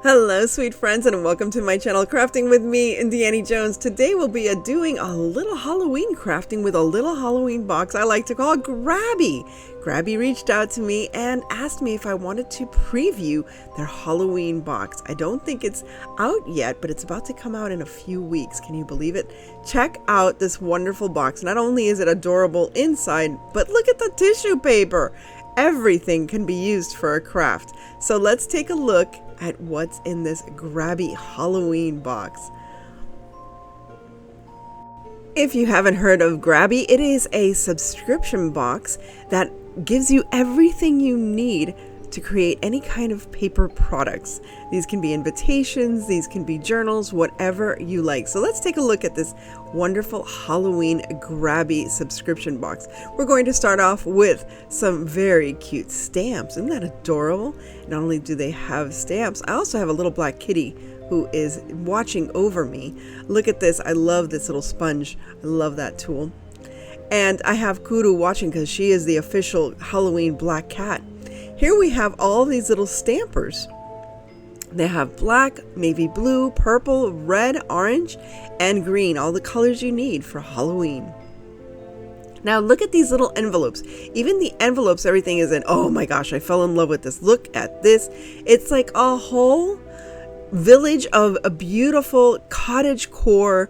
Hello sweet friends, and welcome to my channel Crafting with me, Indiana Jones. Today we'll be doing a little Halloween crafting with a little Halloween box I like to call Grabie. Grabie reached out to me and asked me if I wanted to preview their Halloween box. I don't think it's out yet, but it's about to come out in a few weeks. Can you believe it? Check out this wonderful box. Not only is it adorable inside, but look at the tissue paper. Everything can be used for a craft. So let's take a look at what's in this Grabie Halloween box. If you haven't heard of Grabie, it is a subscription box that gives you everything you need to create any kind of paper products. These can be invitations, these can be journals, whatever you like. So let's take a look at this wonderful Halloween Grabie subscription box. We're going to start off with some very cute stamps. Isn't that adorable? Not only do they have stamps, I also have a little black kitty who is watching over me. Look at this. I love this little sponge. I love that tool. And I have Kuru watching because she is the official Halloween black cat. Here we have all these little stampers. They have black, navy blue, purple, red, orange, and green. All the colors you need for Halloween. Now look at these little envelopes. Even the envelopes, everything is in. Oh my gosh, I fell in love with this. Look at this. It's like a whole village of a beautiful cottagecore,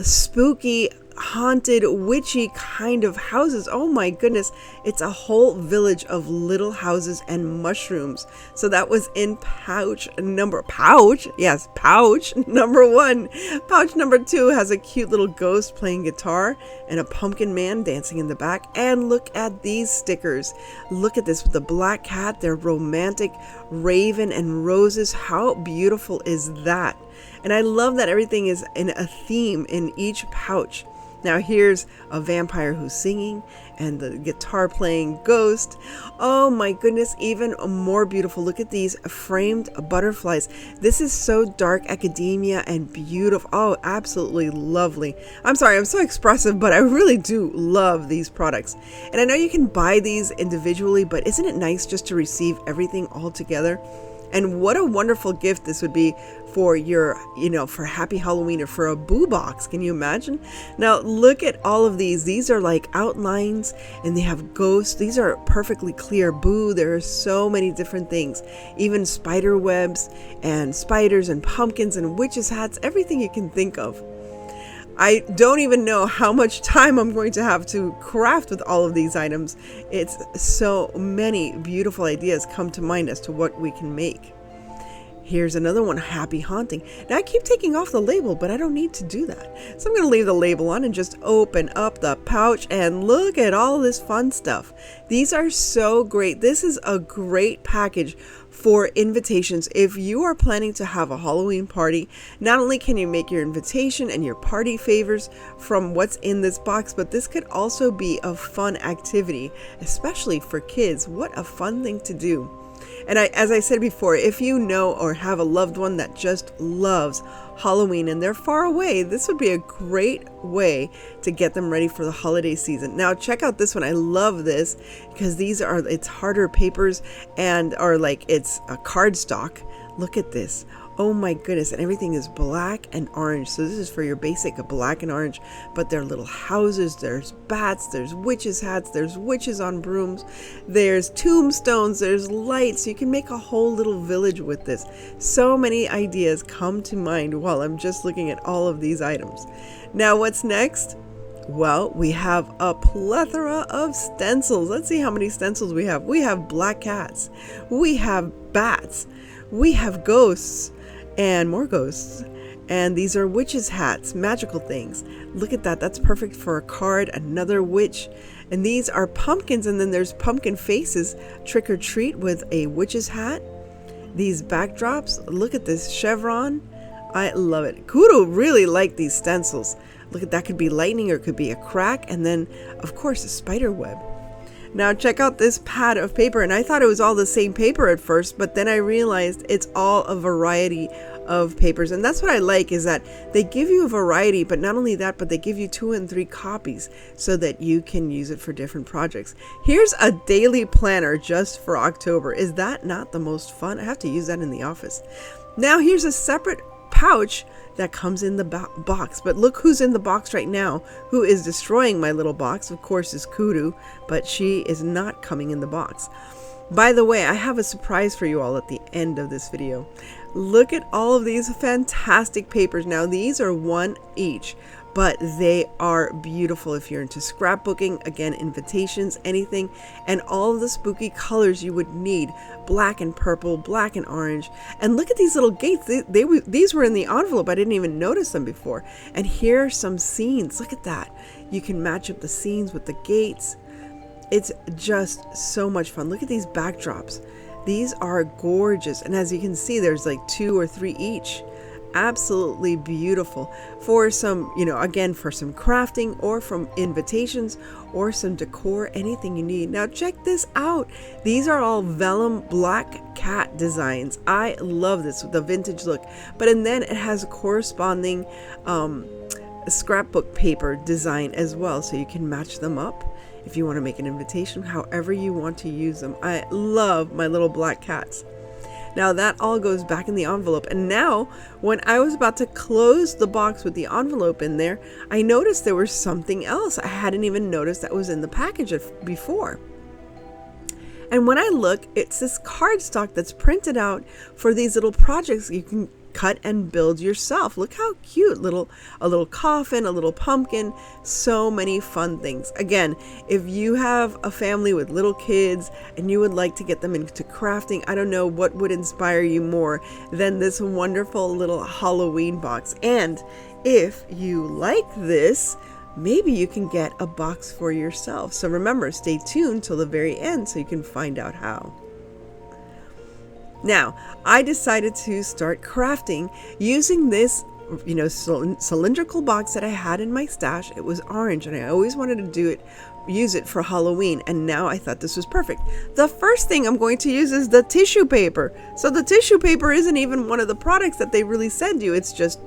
spooky, haunted, witchy kind of houses. Oh my goodness, it's a whole village of little houses and mushrooms. So that was in pouch number one. Pouch number two has a cute little ghost playing guitar and a pumpkin man dancing in the back. And look at these stickers. Look at this with the black cat, their romantic raven and roses. How beautiful is that? And I love that everything is in a theme in each pouch. Now here's a vampire who's singing and the guitar playing ghost. Oh my goodness, even more beautiful. Look at these framed butterflies. This is so dark academia and beautiful. Oh, absolutely lovely. I'm sorry, I'm so expressive, but I really do love these products. And I know you can buy these individually, but isn't it nice just to receive everything all together? And what a wonderful gift this would be for your, for Happy Halloween or for a boo box. Can you imagine? Now look at all of these. These are like outlines and they have ghosts. These are perfectly clear boo. There are so many different things, even spider webs and spiders and pumpkins and witches' hats, everything you can think of. I don't even know how much time I'm going to have to craft with all of these items. It's so many beautiful ideas come to mind as to what we can make. Here's another one, Happy Haunting. Now I keep taking off the label, but I don't need to do that. So I'm going to leave the label on and just open up the pouch and look at all this fun stuff. These are so great. This is a great package for invitations. If you are planning to have a Halloween party, not only can you make your invitation and your party favors from what's in this box, but this could also be a fun activity, especially for kids. What a fun thing to do. And as I said before, if you know or have a loved one that just loves Halloween and they're far away, this would be a great way to get them ready for the holiday season. Now check out this one. I love this because it's harder papers and it's a cardstock. Look at this. Oh my goodness, and everything is black and orange. So this is for your basic black and orange, but there are little houses, there's bats, there's witches' hats, there's witches on brooms, there's tombstones, there's lights. You can make a whole little village with this. So many ideas come to mind while I'm just looking at all of these items. Now what's next? Well, we have a plethora of stencils. Let's see how many stencils we have. We have black cats, we have bats, we have ghosts, and more ghosts. And these are witches' hats, magical things. Look at that. That's perfect for a card, another witch. And these are pumpkins, and then there's pumpkin faces, trick or treat with a witch's hat. These backdrops, look at this chevron. I love it. Kuru really liked these stencils. Look at that, could be lightning or it could be a crack. And then, of course, a spider web. Now check out this pad of paper, and I thought it was all the same paper at first, but then I realized it's all a variety of papers. And that's what I like, is that they give you a variety, but not only that, but they give you 2 and 3 copies so that you can use it for different projects. Here's a daily planner just for October. Is that not the most fun? I have to use that in the office. Now here's a separate pouch that comes in the box, but look who's in the box right now. Who is destroying my little box, of course, is Kudu, but she is not coming in the box. By the way, I have a surprise for you all at the end of this video. Look at all of these fantastic papers. Now these are 1 each, but they are beautiful if you're into scrapbooking. Again, invitations, anything, and all of the spooky colors you would need. Black and purple, black and orange. And look at these little gates. These were in the envelope. I didn't even notice them before. And here are some scenes. Look at that. You can match up the scenes with the gates. It's just so much fun. Look at these backdrops. These are gorgeous. And as you can see, there's like 2 or 3 each. Absolutely beautiful for some, again, for some crafting or from invitations or some decor, anything you need. Now check this out. These are all vellum black cat designs. I love this with the vintage look, but and then it has a corresponding scrapbook paper design as well, so you can match them up if you want to make an invitation, however you want to use them. I love my little black cats. Now that all goes back in the envelope, and now when I was about to close the box with the envelope in there, I noticed there was something else I hadn't even noticed that was in the package before. And when I look, it's this cardstock that's printed out for these little projects you can cut and build yourself. Look how cute. A little coffin, a little pumpkin, so many fun things. Again, if you have a family with little kids and you would like to get them into crafting, I don't know what would inspire you more than this wonderful little Halloween box. And if you like this, maybe you can get a box for yourself. So remember, stay tuned till the very end so you can find out how. Now, I decided to start crafting using this, cylindrical box that I had in my stash. It was orange, and I always wanted to use it for Halloween, and now I thought this was perfect. The first thing I'm going to use is the tissue paper. So the tissue paper isn't even one of the products that they really send you. It's just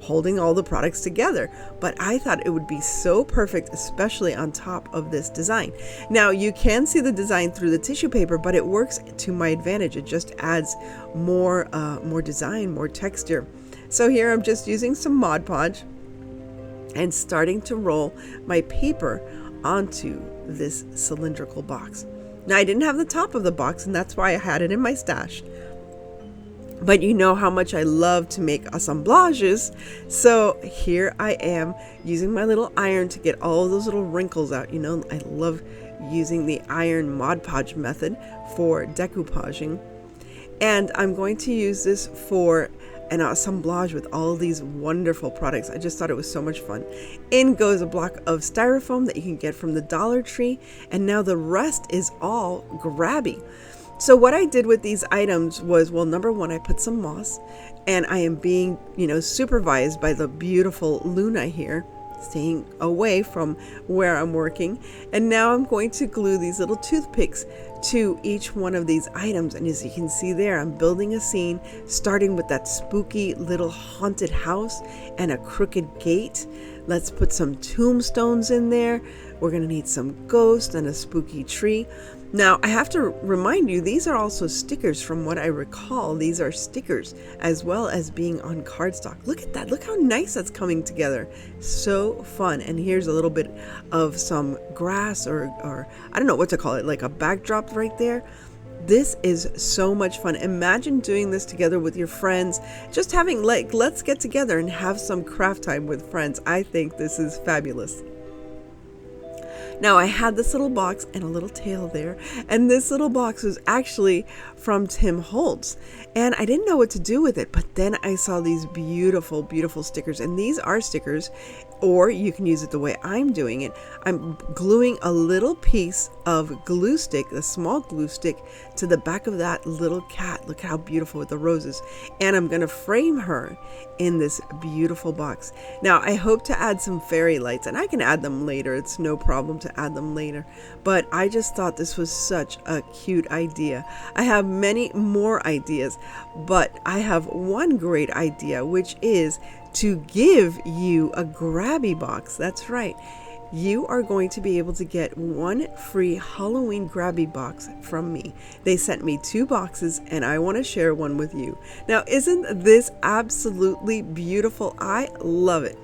holding all the products together, but I thought it would be so perfect, especially on top of this design. Now you can see the design through the tissue paper, but it works to my advantage. It just adds more design, more texture. So here I'm just using some Mod Podge and starting to roll my paper onto this cylindrical box. Now I didn't have the top of the box, and that's why I had it in my stash. But you know how much I love to make assemblages. So here I am using my little iron to get all of those little wrinkles out. I love using the iron Mod Podge method for decoupaging. And I'm going to use this for an assemblage with all of these wonderful products. I just thought it was so much fun. In goes a block of styrofoam that you can get from the Dollar Tree. And now the rest is all Grabie. So what I did with these items was, well, number one, I put some moss, and I am being, supervised by the beautiful Luna here, staying away from where I'm working. And now I'm going to glue these little toothpicks to each one of these items. And as you can see there, I'm building a scene, starting with that spooky little haunted house and a crooked gate. Let's put some tombstones in there. We're going to need some ghosts and a spooky tree. Now, I have to remind you, these are also stickers from what I recall. These are stickers as well as being on cardstock. Look at that. Look how nice that's coming together. So fun. And here's a little bit of some grass or I don't know what to call it, like a backdrop right there. This is so much fun. Imagine doing this together with your friends, just having let's get together and have some craft time with friends. I think this is fabulous. Now I had this little box and a little tail there, and this little box was actually from Tim Holtz, and I didn't know what to do with it, but then I saw these beautiful, beautiful stickers, and these are stickers, or you can use it the way I'm doing it. I'm gluing a little piece of glue stick, a small glue stick, to the back of that little cat. Look how beautiful with the roses, and I'm going to frame her in this beautiful box. Now I hope to add some fairy lights, and I can add them later. It's no problem to add them later. But I just thought this was such a cute idea. I have many more ideas, but I have one great idea, which is to give you a Grabie box. That's right. You are going to be able to get one free Halloween Grabie box from me. They sent me 2 boxes and I want to share one with you. Now, isn't this absolutely beautiful? I love it.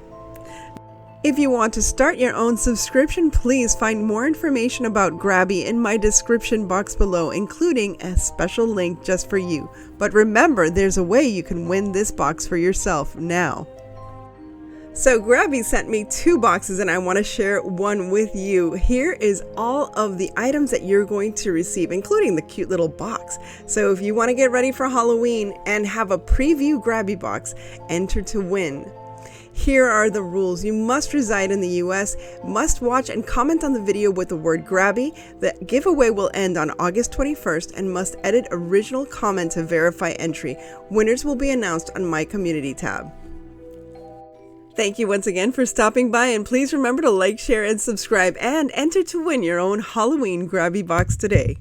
If you want to start your own subscription, please find more information about Grabie in my description box below, including a special link just for you. But remember, there's a way you can win this box for yourself now. So Grabie sent me 2 boxes and I want to share one with you. Here is all of the items that you're going to receive, including the cute little box. So if you want to get ready for Halloween and have a preview Grabie box, enter to win. Here are the rules. You must reside in the US, must watch and comment on the video with the word Grabie. The giveaway will end on August 21st and must edit original comment to verify entry. Winners will be announced on my community tab. Thank you once again for stopping by, and please remember to like, share, and subscribe, and enter to win your own Halloween Grabie box today.